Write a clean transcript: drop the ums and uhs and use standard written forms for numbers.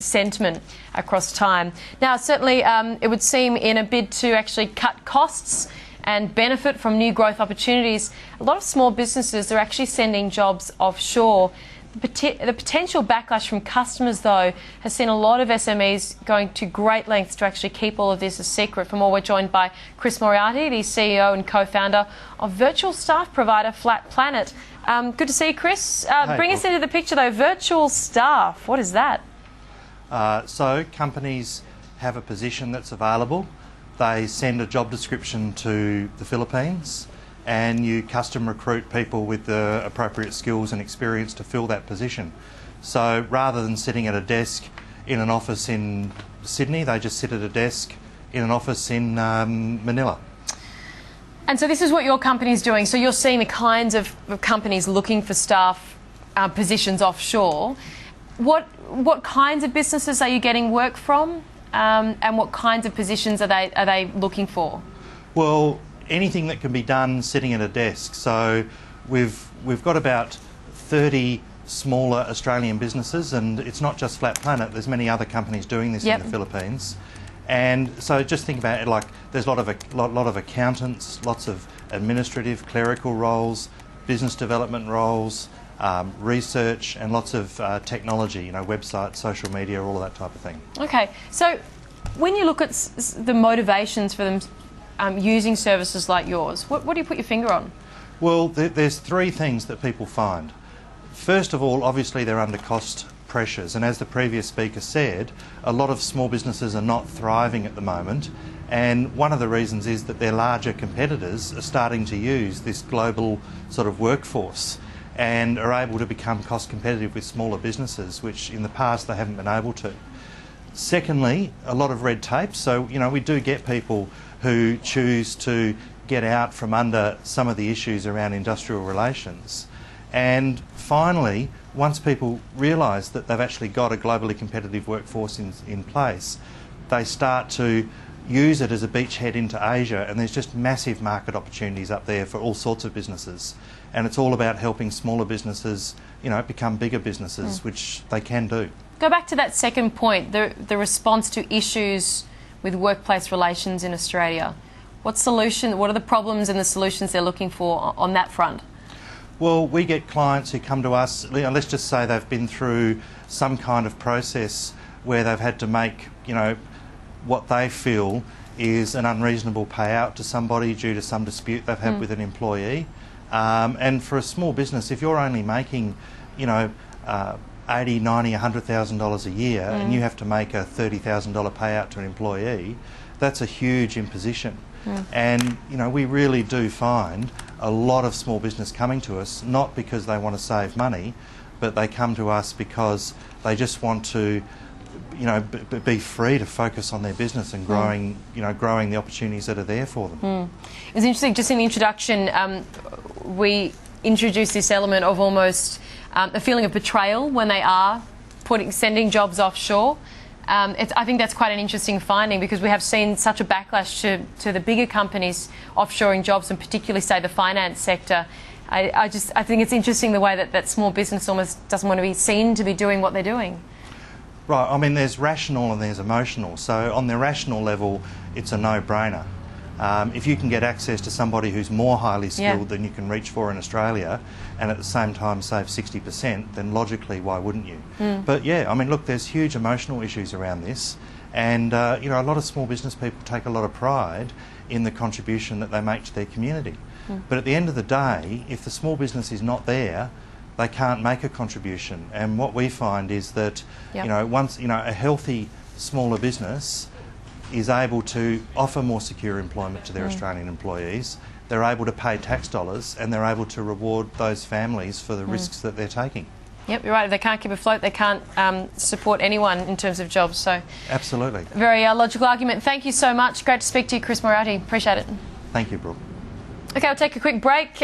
sentiment across time. Now, certainly it would seem in a bid to actually cut costs and benefit from new growth opportunities, a lot of small businesses are actually sending jobs offshore. The potential backlash from customers, though, has seen a lot of SMEs going to great lengths to actually keep all of this a secret. For more, we're joined by Chris Moriarty, the CEO and co-founder of virtual staff provider Flat Planet. Good to see you, Chris. Bring us into the picture, though. Virtual staff, what is that? So companies have a position that's available. They send a job description to the Philippines and you custom recruit people with the appropriate skills and experience to fill that position. So rather than sitting at a desk in an office in Sydney, they just sit at a desk in an office in Manila. And so this is what your company's doing. So you're seeing the kinds of companies looking for staff positions offshore. What kinds of businesses are you getting work from? And what kinds of positions are they looking for? Well, anything that can be done sitting at a desk. So we've got about 30 smaller Australian businesses, and it's not just Flat Planet. There's many other companies doing this in the Philippines. And so just think about it like there's a lot of accountants, lots of administrative, clerical roles, business development roles, research, and lots of technology, websites, social media, all of that type of thing. Okay, so when you look at the motivations for them using services like yours, what do you put your finger on? Well, there's three things that people find. First of all, obviously they're under cost pressures, and as the previous speaker said, a lot of small businesses are not thriving at the moment, and one of the reasons is that their larger competitors are starting to use this global sort of workforce and are able to become cost competitive with smaller businesses, which in the past they haven't been able to. Secondly, a lot of red tape. So, we do get people who choose to get out from under some of the issues around industrial relations. And finally, once people realise that they've actually got a globally competitive workforce in place, they start to use it as a beachhead into Asia, and there's just massive market opportunities up there for all sorts of businesses. And it's all about helping smaller businesses, become bigger businesses, which they can do. Go back to that second point, the response to issues with workplace relations in Australia. What are the problems and the solutions they're looking for on that front? Well, we get clients who come to us, let's just say they've been through some kind of process where they've had to make, what they feel is an unreasonable payout to somebody due to some dispute they've had with an employee. And for a small business, if you're only making, $80, $90, $100,000 a year and you have to make a $30,000 payout to an employee, that's a huge imposition. And, we really do find a lot of small business coming to us, not because they want to save money, but they come to us because they just want to be free to focus on their business and growing the opportunities that are there for them. It's interesting, just in the introduction, we introduced this element of almost a feeling of betrayal when they are sending jobs offshore. I think that's quite an interesting finding, because we have seen such a backlash to the bigger companies offshoring jobs, and particularly, say, the finance sector. I think it's interesting the way that small business almost doesn't want to be seen to be doing what they're doing. Right, I mean, there's rational and there's emotional. So on the rational level, it's a no-brainer. If you can get access to somebody who's more highly skilled than you can reach for in Australia, and at the same time save 60%, then logically, why wouldn't you? But yeah, I mean, look, there's huge emotional issues around this, and a lot of small business people take a lot of pride in the contribution that they make to their community. But at the end of the day, if the small business is not there, they can't make a contribution. And what we find is that, once a healthy smaller business is able to offer more secure employment to their Australian employees, they're able to pay tax dollars and they're able to reward those families for the risks that they're taking. Yep, you're right. If they can't keep afloat, they can't support anyone in terms of jobs. So, absolutely. Very logical argument. Thank you so much. Great to speak to you, Chris Moriarty. Appreciate it. Thank you, Brooke. Okay, I'll take a quick break.